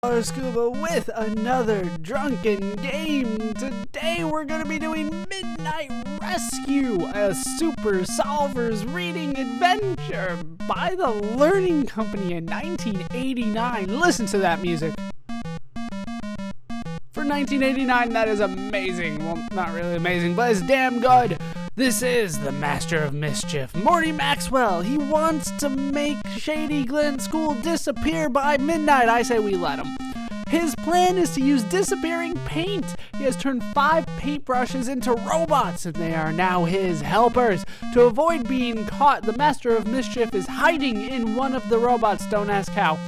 Scuba with another drunken game. Today we're going to be doing Midnight Rescue, a Super Solvers reading adventure by the Learning Company in 1989. Listen to that music. For 1989, that is amazing. Well, not really amazing, but it's damn good. This is the Master of Mischief, Morty Maxwell. He wants to make Shady Glen School disappear by midnight. I say we let him. His plan is to use disappearing paint. He has turned 5 paintbrushes into robots, and they are now his helpers. To avoid being caught, the Master of Mischief is hiding in one of the robots. Don't ask how.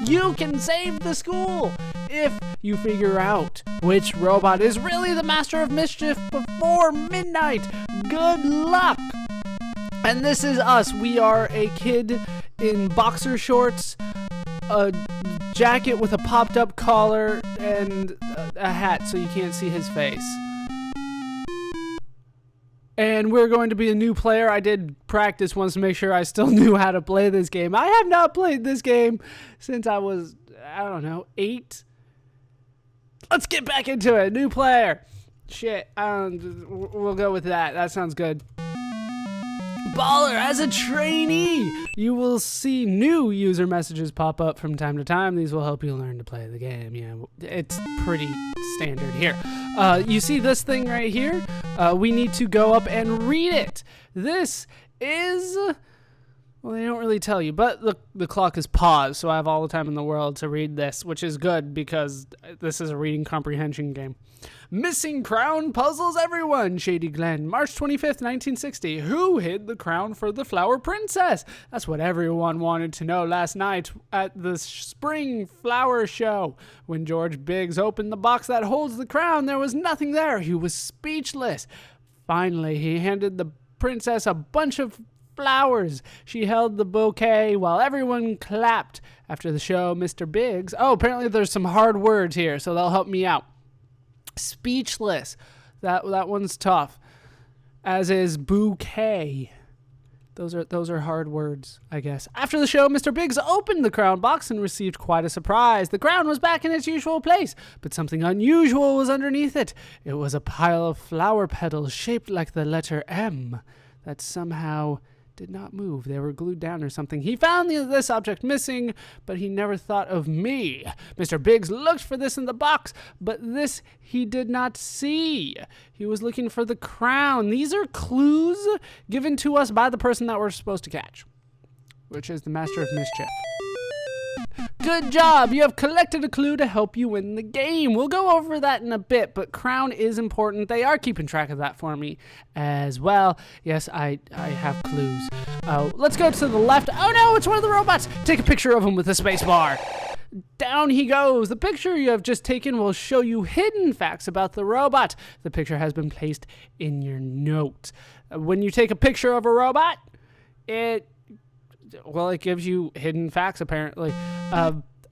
You can save the school if you figure out which robot is really the Master of Mischief before midnight. Good luck! And this is us. We are a kid in boxer shorts, a jacket with a popped up collar, and a hat so you can't see his face. And we're going to be a new player. I did practice once to make sure I still knew how to play this game. I have not played this game since I was, 8. Let's get back into it. New player. Shit. We'll go with that. That sounds good. Baller, as a trainee, you will see new user messages pop up from time to time. These will help you learn to play the game. Yeah, it's pretty standard here. You see this thing right here? We need to go up and read it. This is... Well, they don't really tell you, but the clock is paused, so I have all the time in the world to read this, which is good because this is a reading comprehension game. Missing crown puzzles everyone. Shady Glen, March 25th, 1960. Who hid the crown for the Flower Princess? That's what everyone wanted to know last night at the Spring Flower Show. When George Biggs opened the box that holds the crown, there was nothing there. He was speechless. Finally, he handed the princess a bunch of flowers. She held the bouquet while everyone clapped. After the show, Mr. Biggs... Oh, apparently there's some hard words here, so they'll help me out. Speechless. That one's tough. As is bouquet. Those are hard words, I guess. After the show, Mr. Biggs opened the crown box and received quite a surprise. The crown was back in its usual place, but something unusual was underneath it. It was a pile of flower petals shaped like the letter M that somehow did not move. They were glued down or something. He found this object missing, but he never thought of me. Mr. Biggs looked for this in the box, but this he did not see. He was looking for the crown. These are clues given to us by the person that we're supposed to catch, which is the Master of Mischief. Good job! You have collected a clue to help you win the game. We'll go over that in a bit, but crown is important. They are keeping track of that for me as well. Yes, I have clues. Let's go to the left. Oh no, it's one of the robots! Take a picture of him with a space bar. Down he goes. The picture you have just taken will show you hidden facts about the robot. The picture has been placed in your note. When you take a picture of a robot, it gives you hidden facts, apparently.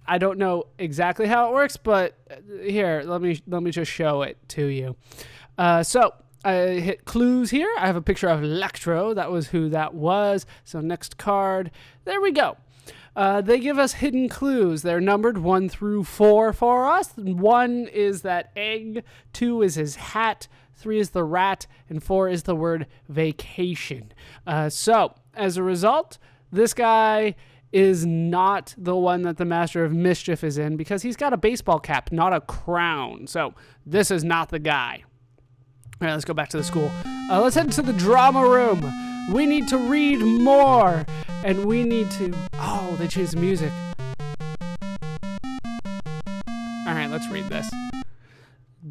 I don't know exactly how it works, but here, let me just show it to you. So I hit clues here. I have a picture of Electro. That was who that was. So next card. There we go. They give us hidden clues. They're numbered 1 through 4 for us. 1 is that egg. 2 is his hat. 3 is the rat. And 4 is the word vacation. So as a result, this guy is not the one that the Master of Mischief is in because he's got a baseball cap, not a crown. So this is not the guy. All right, let's go back to the school. Let's head to the drama room. We need to read more, and we need to... Oh, they changed the music. All right, let's read this.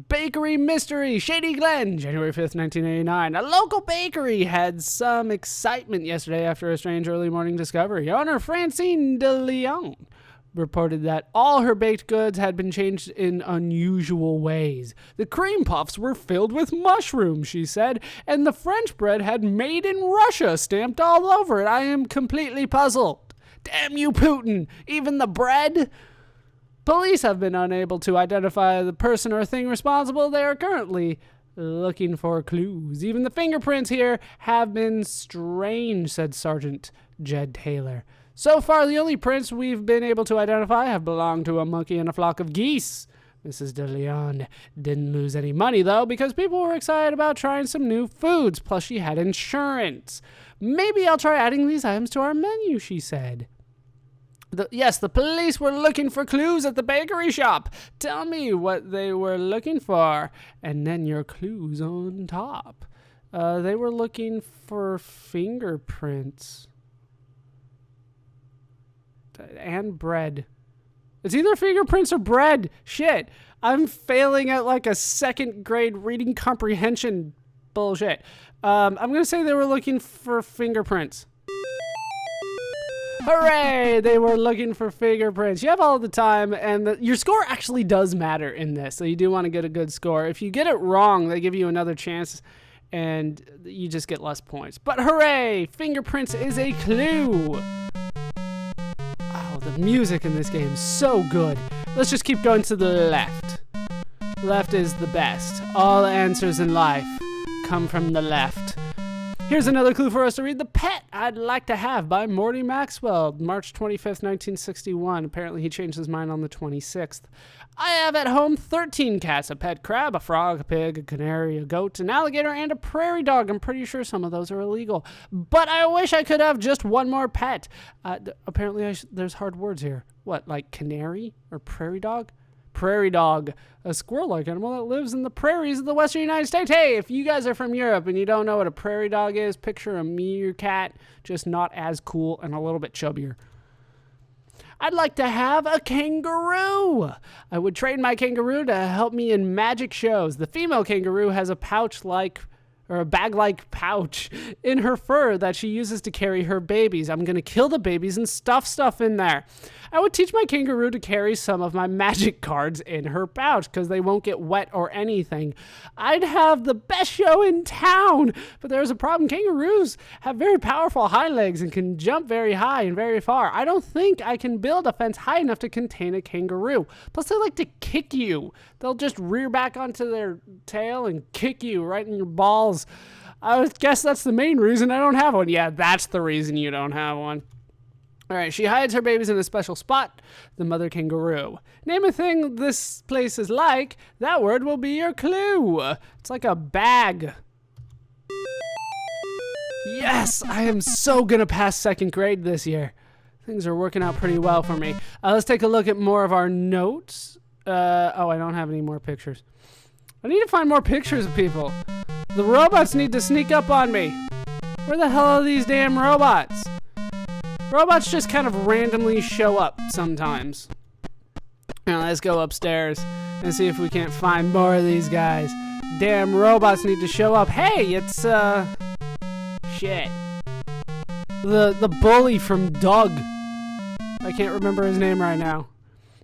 Bakery Mystery, Shady Glen, January 5th, 1989. A local bakery had some excitement yesterday after a strange early morning discovery. Owner Francine de Leon reported that all her baked goods had been changed in unusual ways. The cream puffs were filled with mushrooms, she said, and the French bread had "Made in Russia" stamped all over it. I am completely puzzled. Damn you, Putin! Even the bread? Police have been unable to identify the person or thing responsible. They are currently looking for clues. Even the fingerprints here have been strange, said Sergeant Jed Taylor. So far, the only prints we've been able to identify have belonged to a monkey and a flock of geese. Mrs. de Leon didn't lose any money, though, because people were excited about trying some new foods, plus she had insurance. Maybe I'll try adding these items to our menu, she said. Yes, the police were looking for clues at the bakery shop. Tell me what they were looking for, and then your clues on top. They were looking for fingerprints. And bread. It's either fingerprints or bread. Shit. I'm failing at like a second grade reading comprehension bullshit. I'm going to say they were looking for fingerprints. Hooray! They were looking for fingerprints. You have all the time, and your score actually does matter in this, so you do want to get a good score. If you get it wrong, they give you another chance, and you just get less points. But hooray! Fingerprints is a clue! The music in this game is so good. Let's just keep going to the left. Left is the best. All answers in life come from the left. Here's another clue for us to read. The Pet I'd Like to Have by Morty Maxwell, March 25th, 1961. Apparently he changed his mind on the 26th. I have at home 13 cats, a pet crab, a frog, a pig, a canary, a goat, an alligator, and a prairie dog. I'm pretty sure some of those are illegal. But I wish I could have just one more pet. Apparently there's hard words here. What, like canary or prairie dog? Prairie dog, a squirrel-like animal that lives in the prairies of the western United States. Hey, if you guys are from Europe and you don't know what a prairie dog is, picture a meerkat, just not as cool and a little bit chubbier. I'd like to have a kangaroo. I would train my kangaroo to help me in magic shows. The female kangaroo has a bag-like pouch in her fur that she uses to carry her babies. I'm going to kill the babies and stuff in there. I would teach my kangaroo to carry some of my magic cards in her pouch because they won't get wet or anything. I'd have the best show in town, but there's a problem. Kangaroos have very powerful hind legs and can jump very high and very far. I don't think I can build a fence high enough to contain a kangaroo. Plus, they like to kick you. They'll just rear back onto their tail and kick you right in your balls. I guess that's the main reason I don't have one. Yeah, that's the reason you don't have one. All right, she hides her babies in a special spot, the mother kangaroo. Name a thing this place is like. That word will be your clue. It's like a bag. Yes, I am so gonna pass second grade this year. Things are working out pretty well for me. Let's take a look at more of our notes. Oh, I don't have any more pictures. I need to find more pictures of people. The robots need to sneak up on me. Where the hell are these damn robots? Robots just kind of randomly show up sometimes. Now let's go upstairs and see if we can't find more of these guys. Damn robots need to show up. Hey, it's shit. The bully from Doug. I can't remember his name right now.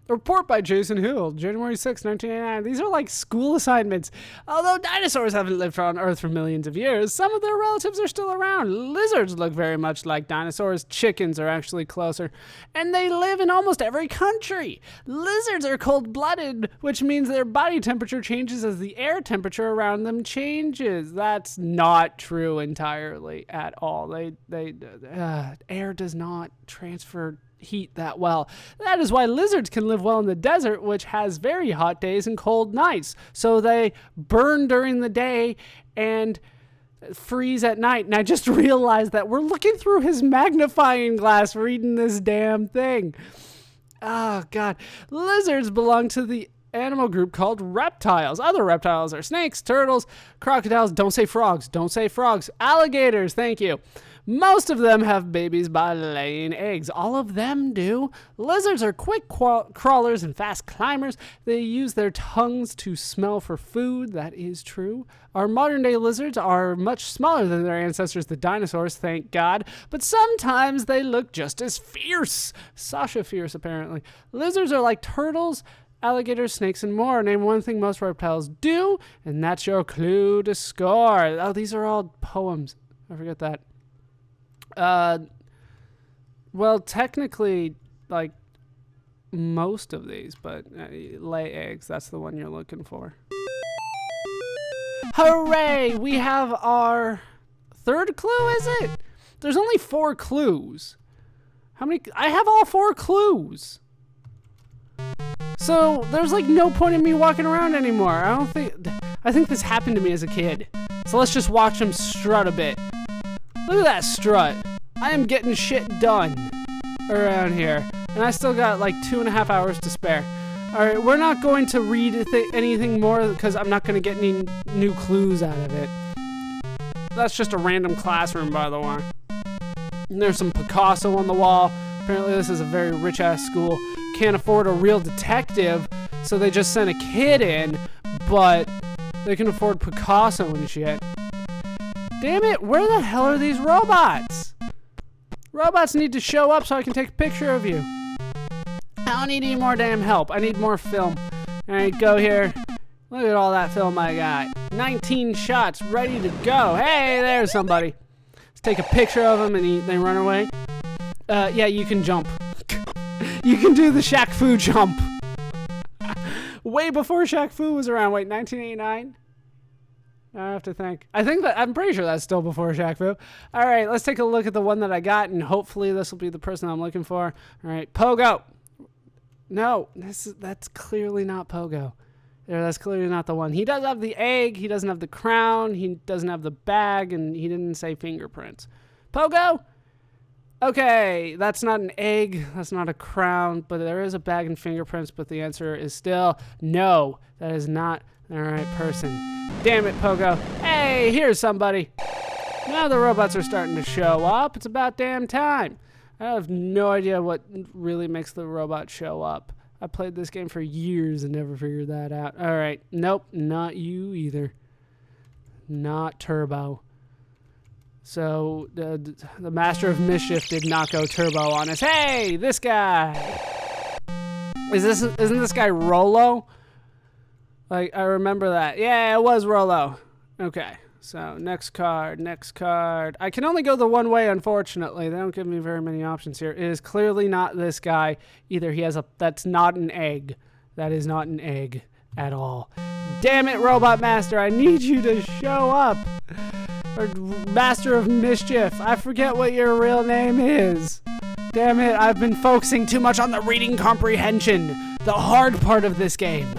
A report by Jason Hill, January 6, 1989. These are like school assignments. Although dinosaurs haven't lived on Earth for millions of years, some of their relatives are still around. Lizards look very much like dinosaurs. Chickens are actually closer. And they live in almost every country. Lizards are cold-blooded, which means their body temperature changes as the air temperature around them changes. That's not true entirely at all. Air does not transfer heat that well. That is why lizards can live well in the desert, which has very hot days and cold nights. So they burn during the day and freeze at night. And I just realized that we're looking through his magnifying glass reading this damn thing. Oh, God. Lizards belong to the animal group called reptiles. Other reptiles are snakes, turtles, crocodiles. Don't say frogs. Don't say frogs. Alligators. Thank you. Most of them have babies by laying eggs. All of them do. Lizards are quick crawlers and fast climbers. They use their tongues to smell for food. That is true. Our modern day lizards are much smaller than their ancestors, the dinosaurs, thank God. But sometimes they look just as fierce. Sasha fierce, apparently. Lizards are like turtles, alligators, snakes, and more. Name one thing most reptiles do, and that's your clue to score. Oh, these are all poems. I forget that. Well, technically, like, most of these, but lay eggs, that's the one you're looking for. Hooray! We have our third clue, is it? There's only 4 clues. How many? I have all 4 clues. So there's like no point in me walking around anymore. I think this happened to me as a kid. So let's just watch him strut a bit. Look at that strut. I am getting shit done around here. And I still got like 2.5 hours to spare. Alright, we're not going to read anything more because I'm not going to get any new clues out of it. That's just a random classroom, by the way. And there's some Picasso on the wall. Apparently this is a very rich-ass school. Can't afford a real detective, so they just sent a kid in, but they can afford Picasso and shit. Damn it, where the hell are these robots? Robots need to show up so I can take a picture of you. I don't need any more damn help. I need more film. Alright, go here. Look at all that film I got. 19 shots ready to go. Hey, there's somebody. Let's take a picture of them and they run away. Yeah, you can jump. You can do the Shaq Fu jump. Way before Shaq Fu was around. Wait, 1989? I have to think. I'm pretty sure that's still before Shaq Fu. All right, let's take a look at the one that I got, and hopefully this will be the person I'm looking for. All right, Pogo. No, that's clearly not Pogo. That's clearly not the one. He does have the egg. He doesn't have the crown. He doesn't have the bag, and he didn't say fingerprints. Pogo? Okay, that's not an egg. That's not a crown, but there is a bag and fingerprints, but the answer is still no. That is not the right person. Damn it, Pogo. Hey, here's somebody. Now the robots are starting to show up. It's about damn time. I have no idea what really makes the robot show up. I played this game for years and never figured that out. All right. Nope, not you either. Not Turbo. So the Master of Mischief did not go turbo on us. Hey, this guy. Isn't this guy Rolo? Like, I remember that. Yeah, it was Rolo. Okay. So next card. I can only go the one way, unfortunately. They don't give me very many options here. It is clearly not this guy. Either that's not an egg. That is not an egg at all. Damn it, Robot Master. I need you to show up. Or Master of Mischief. I forget what your real name is. Damn it, I've been focusing too much on the reading comprehension. The hard part of this game.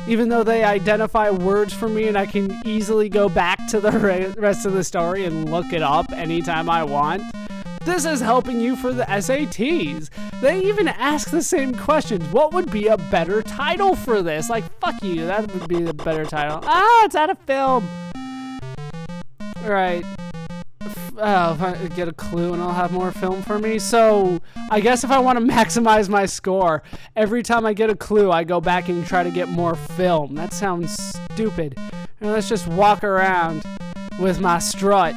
Even though they identify words for me and I can easily go back to the rest of the story and look it up anytime I want. This is helping you for the SATs. They even ask the same questions. What would be a better title for this? Like, fuck you, that would be the better title. Ah, it's out of film. Right. If I get a clue and I'll have more film for me. So I guess if I want to maximize my score, every time I get a clue, I go back and try to get more film. That sounds stupid. And let's just walk around with my strut,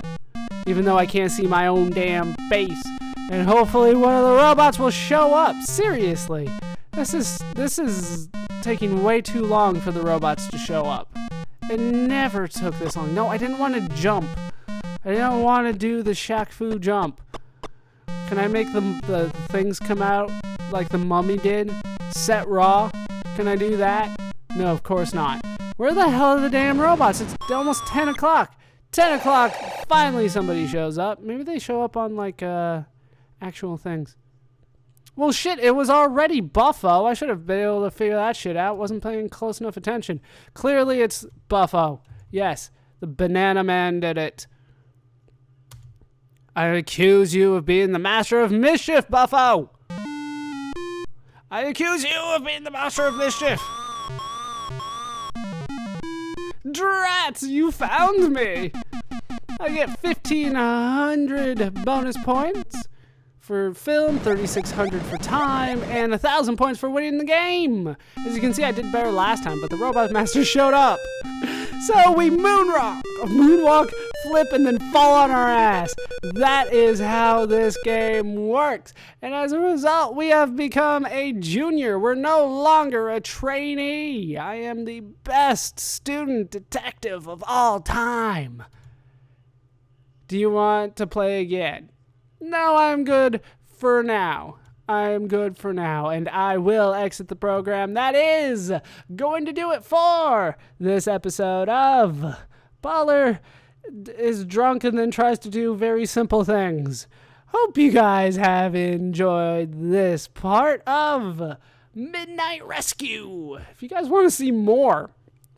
even though I can't see my own damn face. And hopefully one of the robots will show up. Seriously. This is taking way too long for the robots to show up. It never took this long. No, I didn't want to jump. I didn't want to do the Shaq Fu jump. Can I make the things come out like the mummy did? Set raw? Can I do that? No, of course not. Where the hell are the damn robots? It's almost 10 o'clock. 10 o'clock. Finally somebody shows up. Maybe they show up on like actual things. Well, shit, it was already Buffo. I should have been able to figure that shit out. Wasn't paying close enough attention. Clearly it's Buffo. Yes, the Banana Man did it. I accuse you of being the Master of Mischief, Buffo! I accuse you of being the Master of Mischief! Drat, you found me! I get 1,500 bonus points for film, 3,600 for time, and 1,000 points for winning the game! As you can see, I did better last time, but the Robot Master showed up! So we moonwalk, flip, and then fall on our ass. That is how this game works. And as a result, we have become a junior. We're no longer a trainee. I am the best student detective of all time. Do you want to play again? No, I'm good for now. I'm good for now, and I will exit the program. That is going to do it for this episode of Baller is Drunk and then tries to do very simple things. Hope you guys have enjoyed this part of Midnight Rescue. If you guys want to see more,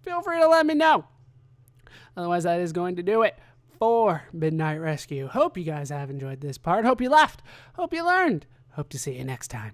feel free to let me know. Otherwise, that is going to do it for Midnight Rescue. Hope you guys have enjoyed this part. Hope you laughed. Hope you learned. Hope to see you next time.